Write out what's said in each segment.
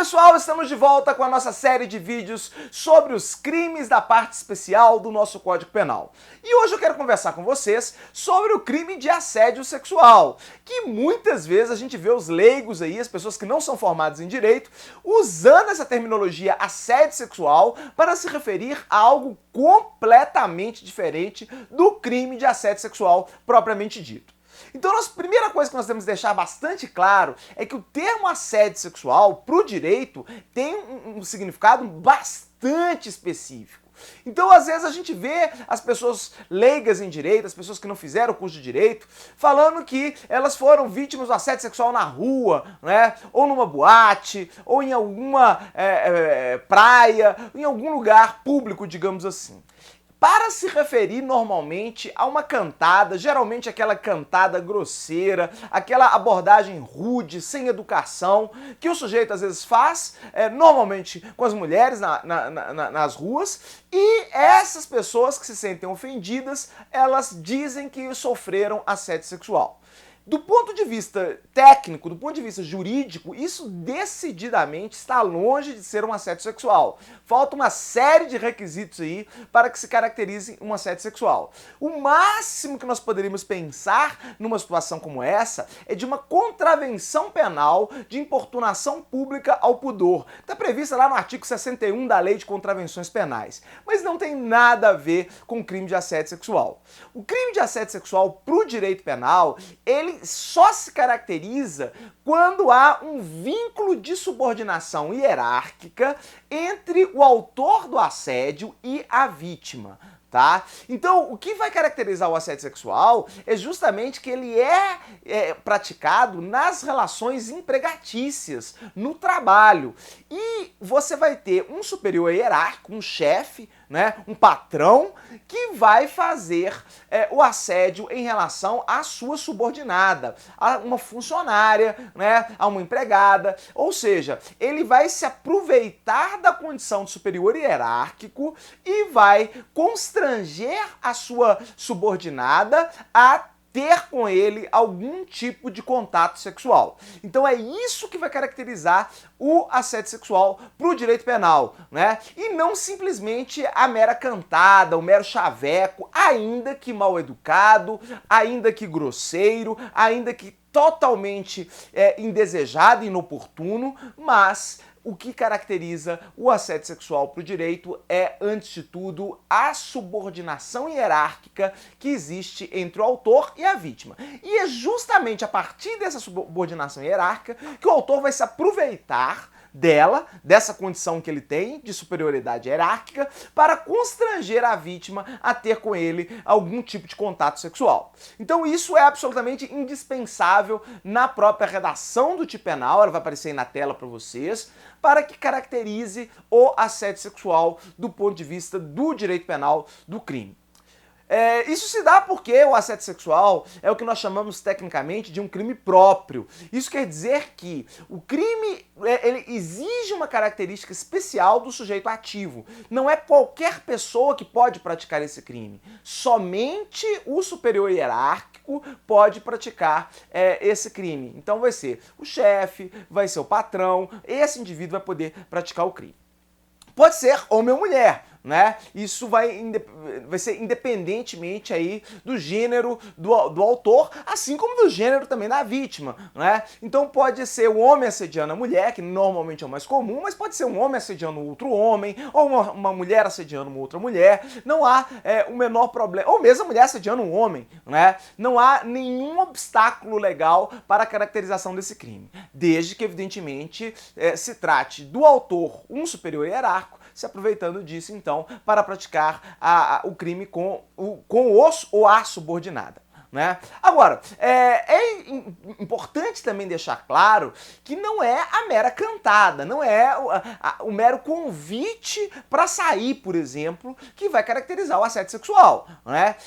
pessoal, estamos de volta com a nossa série de vídeos sobre os crimes da parte especial do nosso Código Penal. E hoje eu quero conversar com vocês sobre o crime de assédio sexual, que muitas vezes a gente vê os leigos aí, as pessoas que não são formadas em direito, usando essa terminologia assédio sexual para se referir a algo completamente diferente do crime de assédio sexual propriamente dito. Então a primeira coisa que nós temos que deixar bastante claro é que o termo assédio sexual, para o direito, tem um significado bastante específico. Então, às vezes, a gente vê as pessoas leigas em direito, as pessoas que não fizeram o curso de direito, falando que elas foram vítimas do assédio sexual na rua, né? Ou numa boate, ou em alguma praia, em algum lugar público, digamos assim. Para se referir normalmente a uma cantada, geralmente aquela cantada grosseira, aquela abordagem rude, sem educação, que o sujeito às vezes faz, normalmente com as mulheres nas ruas, e essas pessoas que se sentem ofendidas, elas dizem que sofreram assédio sexual. Do ponto de vista técnico, do ponto de vista jurídico, isso decididamente está longe de ser um assédio sexual. Falta uma série de requisitos aí para que se caracterize um assédio sexual. O máximo que nós poderíamos pensar numa situação como essa é de uma contravenção penal de importunação pública ao pudor. Está prevista lá no artigo 61 da Lei de Contravenções Penais, mas não tem nada a ver com o crime de assédio sexual. O crime de assédio sexual para o direito penal, ele só se caracteriza quando há um vínculo de subordinação hierárquica entre o autor do assédio e a vítima. Tá? Então, o que vai caracterizar o assédio sexual é justamente que ele é praticado nas relações empregatícias, no trabalho. E você vai ter um superior hierárquico, um chefe, né, um patrão, que vai fazer o assédio em relação à sua subordinada, a uma funcionária, né, a uma empregada. Ou seja, ele vai se aproveitar da condição de superior hierárquico e vai constranger a sua subordinada a ter com ele algum tipo de contato sexual. Então é isso que vai caracterizar o assédio sexual para o direito penal, né? E não simplesmente a mera cantada, o mero chaveco, ainda que mal educado, ainda que grosseiro, ainda que totalmente indesejado e inoportuno, mas o que caracteriza o assédio sexual para o direito é, antes de tudo, a subordinação hierárquica que existe entre o autor e a vítima. E é justamente a partir dessa subordinação hierárquica que o autor vai se aproveitar dessa condição que ele tem de superioridade hierárquica, para constranger a vítima a ter com ele algum tipo de contato sexual. Então isso é absolutamente indispensável na própria redação do tipo penal, ela vai aparecer aí na tela para vocês, para que caracterize o assédio sexual do ponto de vista do direito penal do crime. Isso se dá porque o assédio sexual é o que nós chamamos tecnicamente de um crime próprio. Isso quer dizer que o crime ele exige uma característica especial do sujeito ativo. Não é qualquer pessoa que pode praticar esse crime. Somente o superior hierárquico pode praticar esse crime. Então vai ser o chefe, vai ser o patrão, esse indivíduo vai poder praticar o crime. Pode ser homem ou mulher, né? Isso vai ser independentemente aí do gênero do autor, assim como do gênero também da vítima, né? Então pode ser o homem assediando a mulher, que normalmente é o mais comum, mas pode ser um homem assediando outro homem, ou uma mulher assediando uma outra mulher. Não há o menor problema, ou mesmo a mulher assediando um homem, né? Não há nenhum obstáculo legal para a caracterização desse crime, desde que evidentemente se trate do autor, um superior hierárquico, se aproveitando disso, então, para praticar o crime com os ou a subordinada. Né? Agora, é importante também deixar claro que não é a mera cantada, não é o mero convite para sair, por exemplo, que vai caracterizar o assédio sexual. Né?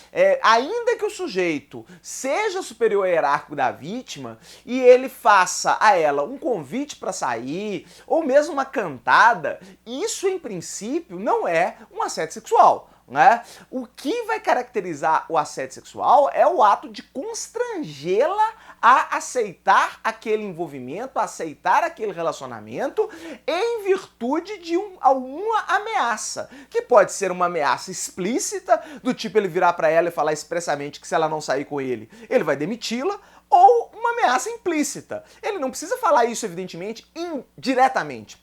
Ainda que o sujeito seja superior hierárquico da vítima e ele faça a ela um convite para sair, ou mesmo uma cantada, isso em princípio não é um assédio sexual. né? O que vai caracterizar o assédio sexual é o ato de constrangê-la a aceitar aquele envolvimento, a aceitar aquele relacionamento em virtude de alguma ameaça, que pode ser uma ameaça explícita, do tipo ele virar para ela e falar expressamente que se ela não sair com ele, ele vai demiti-la, ou uma ameaça implícita. Ele não precisa falar isso, evidentemente, indiretamente.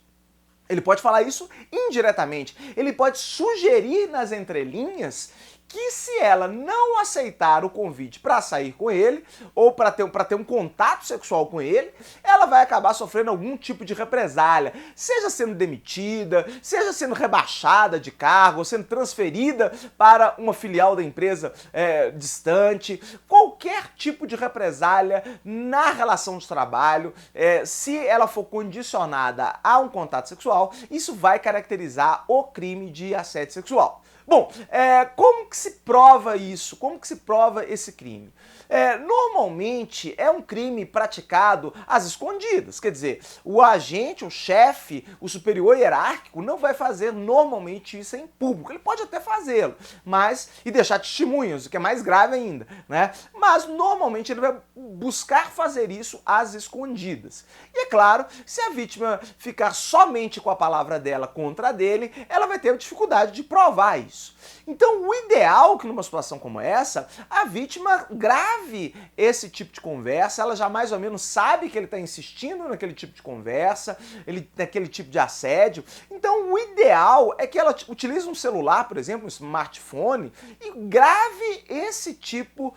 Ele pode falar isso indiretamente. Ele pode sugerir nas entrelinhas que se ela não aceitar o convite para sair com ele, ou para ter um contato sexual com ele, ela vai acabar sofrendo algum tipo de represália, seja sendo demitida, seja sendo rebaixada de cargo, ou sendo transferida para uma filial da empresa distante, qualquer tipo de represália na relação de trabalho, se ela for condicionada a um contato sexual, isso vai caracterizar o crime de assédio sexual. Bom, como que se prova isso? Como que se prova esse crime? Normalmente é um crime praticado às escondidas, quer dizer, o agente, o chefe, o superior hierárquico não vai fazer normalmente isso em público. Ele pode até fazê-lo, e deixar testemunhas, o que é mais grave ainda, né? Mas normalmente ele vai buscar fazer isso às escondidas. E é claro, se a vítima ficar somente com a palavra dela contra a dele, ela vai ter dificuldade de provar isso. Então, o ideal é que numa situação como essa, a vítima grave esse tipo de conversa, ela já mais ou menos sabe que ele está insistindo naquele tipo de conversa, naquele tipo de assédio. Então, o ideal é que ela utilize um celular, por exemplo, um smartphone, e grave esse tipo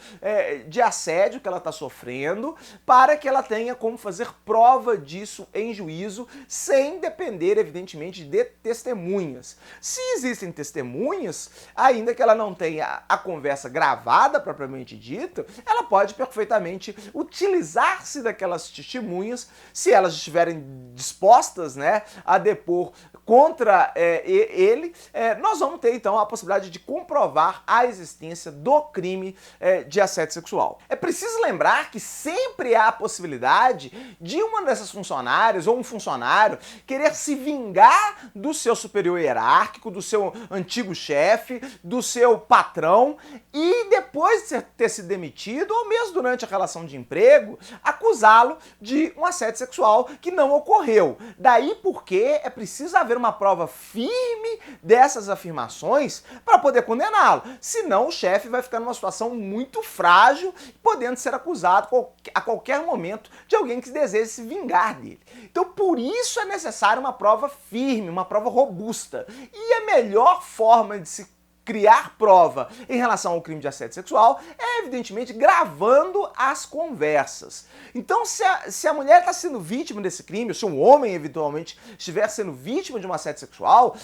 de assédio que ela está sofrendo, para que ela tenha como fazer prova disso em juízo, sem depender, evidentemente, de testemunhas. Se existem testemunhas, ainda que ela não tenha a conversa gravada propriamente dita, ela pode perfeitamente utilizar-se daquelas testemunhas, se elas estiverem dispostas, né, a depor contra ele, nós vamos ter então a possibilidade de comprovar a existência do crime de assédio sexual. É preciso lembrar que sempre há a possibilidade de uma dessas funcionárias ou um funcionário querer se vingar do seu superior hierárquico, do seu antigo chefe, do seu patrão, e depois de ter sido demitido, ou mesmo durante a relação de emprego, acusá-lo de um assédio sexual que não ocorreu. Daí porque é preciso haver uma prova firme dessas afirmações para poder condená-lo. Senão o chefe vai ficar numa situação muito frágil, podendo ser acusado a qualquer momento de alguém que deseje se vingar dele. Então por isso é necessário uma prova firme, uma prova robusta. E a melhor forma de se criar prova em relação ao crime de assédio sexual é, evidentemente, gravando as conversas. Então, se a mulher está sendo vítima desse crime, ou se um homem, eventualmente, estiver sendo vítima de um assédio sexual,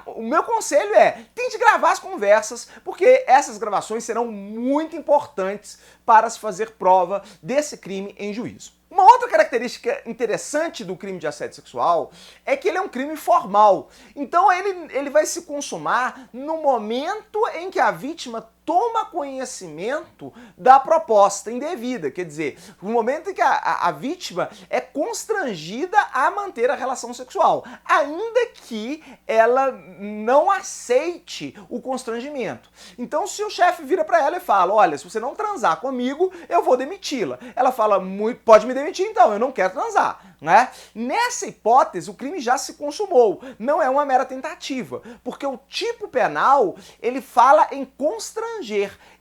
o meu conselho é, tente gravar as conversas, porque essas gravações serão muito importantes para se fazer prova desse crime em juízo. Uma outra característica interessante do crime de assédio sexual é que ele é um crime formal. Então ele vai se consumar no momento em que a vítima toma conhecimento da proposta indevida, quer dizer, no momento em que a vítima é constrangida a manter a relação sexual, ainda que ela não aceite o constrangimento. Então, se o chefe vira para ela e fala, olha, se você não transar comigo, eu vou demiti-la. Ela fala, pode me demitir então, eu não quero transar, né? Nessa hipótese, o crime já se consumou, não é uma mera tentativa, porque o tipo penal, ele fala em constrangimento.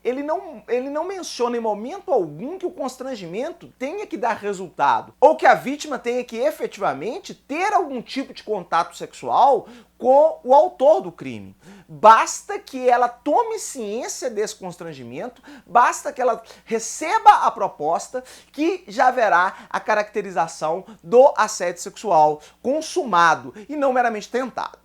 Ele não menciona em momento algum que o constrangimento tenha que dar resultado, ou que a vítima tenha que efetivamente ter algum tipo de contato sexual com o autor do crime. Basta que ela tome ciência desse constrangimento, basta que ela receba a proposta, que já haverá a caracterização do assédio sexual consumado e não meramente tentado.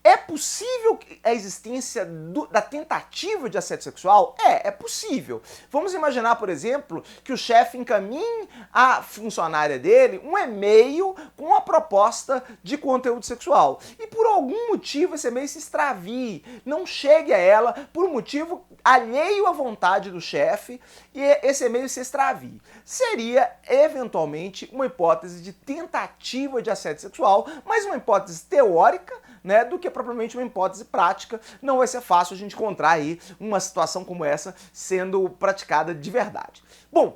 É possível a existência da tentativa de assédio sexual? É possível. Vamos imaginar, por exemplo, que o chefe encaminhe à funcionária dele um e-mail com a proposta de conteúdo sexual. E por algum motivo esse e-mail se extravie, não chegue a ela por um motivo alheio à vontade do chefe e esse e-mail se extravie. Seria, eventualmente, uma hipótese de tentativa de assédio sexual, mas uma hipótese teórica, né, do que propriamente uma hipótese prática. Não vai ser fácil a gente encontrar aí uma situação como essa sendo praticada de verdade. Bom,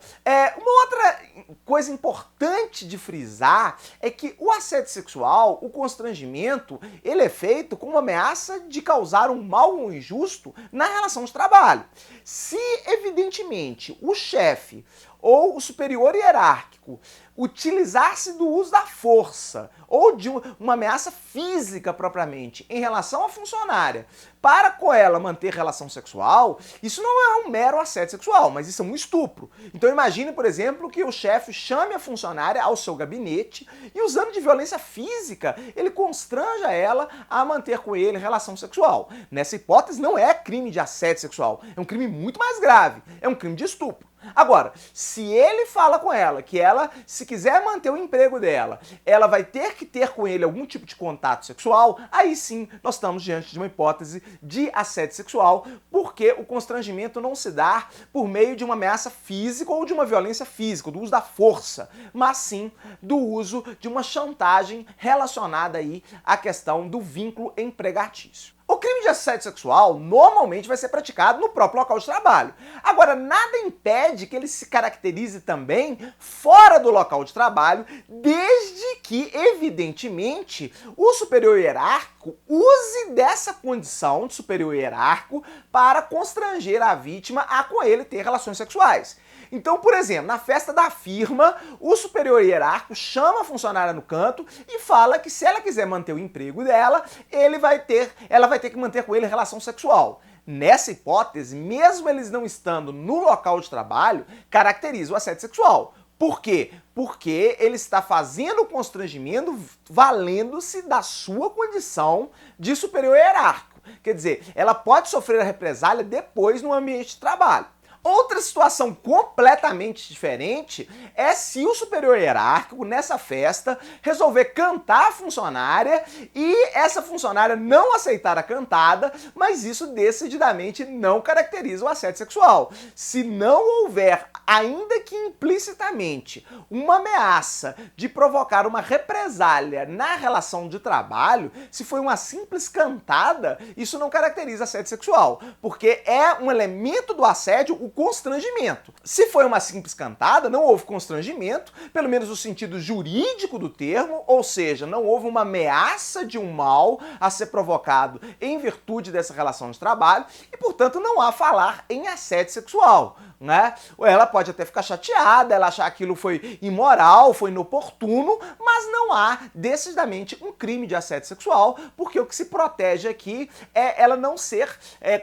uma outra coisa importante de frisar é que o assédio sexual, o constrangimento, ele é feito com uma ameaça de causar um mal ou injusto na relação de trabalho. Se, evidentemente, o chefe ou o superior hierárquico utilizar-se do uso da força ou de uma ameaça física propriamente em relação à funcionária para com ela manter relação sexual, isso não é um mero assédio sexual, mas isso é um estupro. Então imagine, por exemplo, que o chefe chame a funcionária ao seu gabinete e, usando de violência física, ele constranja ela a manter com ele relação sexual. Nessa hipótese não é crime de assédio sexual, é um crime muito mais grave, é um crime de estupro. Agora, se ele fala com ela que ela, se quiser manter o emprego dela, ela vai ter que ter com ele algum tipo de contato sexual, aí sim nós estamos diante de uma hipótese de assédio sexual, porque o constrangimento não se dá por meio de uma ameaça física ou de uma violência física, do uso da força, mas sim do uso de uma chantagem relacionada aí à questão do vínculo empregatício. O crime de assédio sexual normalmente vai ser praticado no próprio local de trabalho. Agora, nada impede que ele se caracterize também fora do local de trabalho, desde que, evidentemente, o superior hierárquico use dessa condição de superior hierárquico para constranger a vítima a com ele ter relações sexuais. Então, por exemplo, na festa da firma, o superior hierárquico chama a funcionária no canto e fala que se ela quiser manter o emprego dela, ela vai ter que manter com ele relação sexual. Nessa hipótese, mesmo eles não estando no local de trabalho, caracteriza o assédio sexual. Por quê? Porque ele está fazendo o constrangimento valendo-se da sua condição de superior hierárquico. Quer dizer, ela pode sofrer a represália depois no ambiente de trabalho. Outra situação completamente diferente é se o superior hierárquico, nessa festa, resolver cantar a funcionária e essa funcionária não aceitar a cantada, mas isso decididamente não caracteriza o assédio sexual. Se não houver, ainda que implicitamente, uma ameaça de provocar uma represália na relação de trabalho, se foi uma simples cantada, isso não caracteriza assédio sexual, porque é um elemento do assédio o constrangimento. Se foi uma simples cantada, não houve constrangimento, pelo menos no sentido jurídico do termo, ou seja, não houve uma ameaça de um mal a ser provocado em virtude dessa relação de trabalho e, portanto, não há falar em assédio sexual, né? Ela pode até ficar chateada, ela achar que aquilo foi imoral, foi inoportuno, mas não há decididamente um crime de assédio sexual, porque o que se protege aqui é ela não ser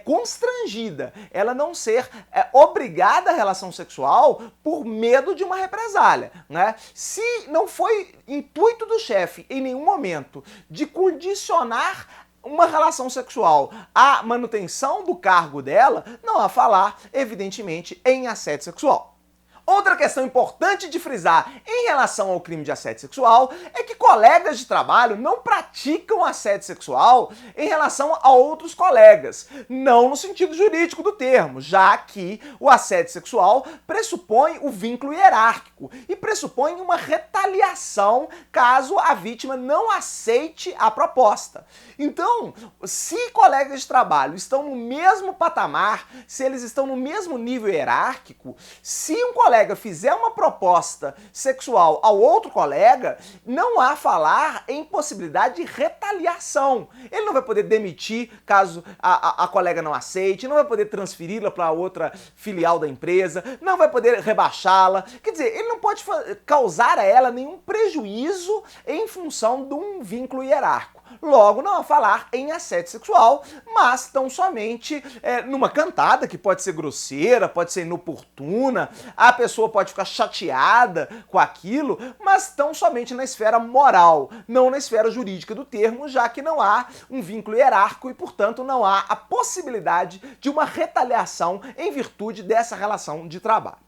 constrangida, ela não ser obrigada à relação sexual por medo de uma represália, né? Se não foi intuito do chefe em nenhum momento de condicionar uma relação sexual à manutenção do cargo dela, não há falar, evidentemente, em assédio sexual. Outra questão importante de frisar em relação ao crime de assédio sexual é que colegas de trabalho não praticam assédio sexual em relação a outros colegas, não no sentido jurídico do termo, já que o assédio sexual pressupõe o vínculo hierárquico e pressupõe uma retaliação caso a vítima não aceite a proposta. Então, se colegas de trabalho estão no mesmo patamar, se eles estão no mesmo nível hierárquico, se um colega fizer uma proposta sexual ao outro colega, não há falar em possibilidade de retaliação. Ele não vai poder demitir caso a colega não aceite, não vai poder transferi-la para outra filial da empresa, não vai poder rebaixá-la. Quer dizer, ele não pode causar a ela nenhum prejuízo em função de um vínculo hierárquico. Logo, não há falar em assédio sexual, mas tão somente numa cantada, que pode ser grosseira, pode ser inoportuna, a pessoa pode ficar chateada com aquilo, mas tão somente na esfera moral, não na esfera jurídica do termo, já que não há um vínculo hierárquico e, portanto, não há a possibilidade de uma retaliação em virtude dessa relação de trabalho.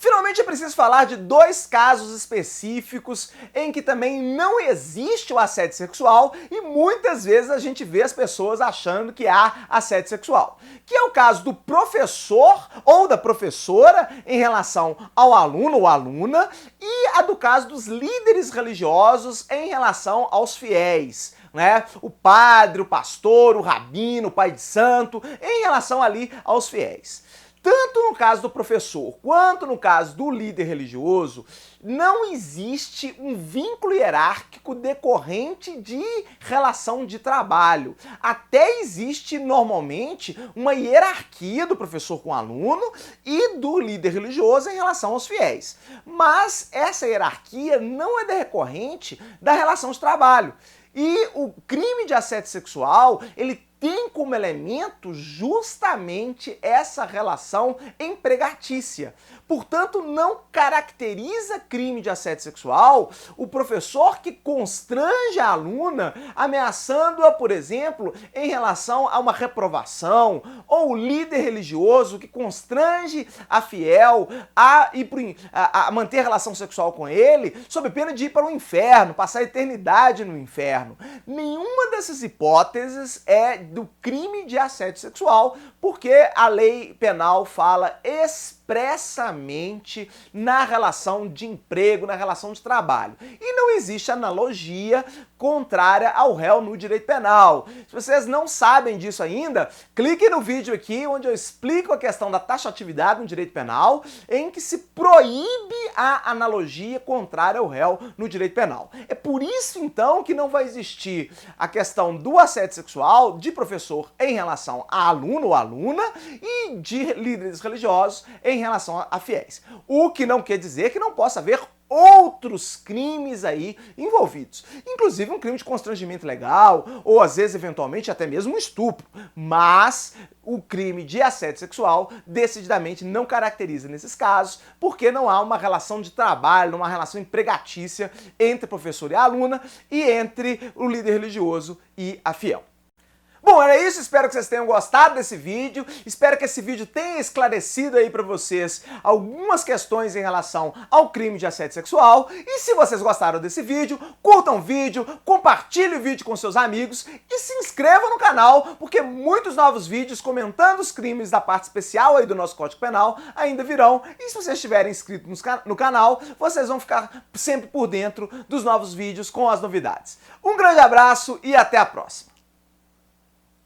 Finalmente é preciso falar de dois casos específicos em que também não existe o assédio sexual e muitas vezes a gente vê as pessoas achando que há assédio sexual, que é o caso do professor ou da professora em relação ao aluno ou aluna e a do caso dos líderes religiosos em relação aos fiéis. né? O padre, o pastor, o rabino, o pai de santo, em relação ali aos fiéis. Tanto no caso do professor quanto no caso do líder religioso, não existe um vínculo hierárquico decorrente de relação de trabalho. Até existe normalmente uma hierarquia do professor com o aluno e do líder religioso em relação aos fiéis. Mas essa hierarquia não é decorrente da relação de trabalho. E o crime de assédio sexual, ele tem como elemento justamente essa relação empregatícia. Portanto, não caracteriza crime de assédio sexual o professor que constrange a aluna, ameaçando-a, por exemplo, em relação a uma reprovação, ou o líder religioso que constrange a fiel a manter relação sexual com ele, sob pena de ir para o inferno, passar a eternidade no inferno. Nenhuma dessas hipóteses é do crime de assédio sexual, porque a lei penal fala expressamente na relação de emprego, na relação de trabalho. E não existe analogia contrária ao réu no direito penal. Se vocês não sabem disso ainda, clique no vídeo aqui onde eu explico a questão da taxatividade no direito penal, em que se proíbe a analogia contrária ao réu no direito penal. É por isso, então, que não vai existir a questão do assédio sexual de professor em relação a aluno ou aluna e de líderes religiosos em relação a fiéis. O que não quer dizer que não possa haver outros crimes aí envolvidos. Inclusive um crime de constrangimento legal, ou às vezes, eventualmente, até mesmo um estupro. Mas o crime de assédio sexual decididamente não caracteriza nesses casos, porque não há uma relação de trabalho, uma relação empregatícia entre professor e aluna e entre o líder religioso e a fiel. Bom, era isso, espero que vocês tenham gostado desse vídeo, espero que esse vídeo tenha esclarecido aí pra vocês algumas questões em relação ao crime de assédio sexual, e se vocês gostaram desse vídeo, curtam o vídeo, compartilhem o vídeo com seus amigos e se inscrevam no canal, porque muitos novos vídeos comentando os crimes da parte especial aí do nosso Código Penal ainda virão, e se vocês estiverem inscritos no canal, vocês vão ficar sempre por dentro dos novos vídeos com as novidades. Um grande abraço e até a próxima!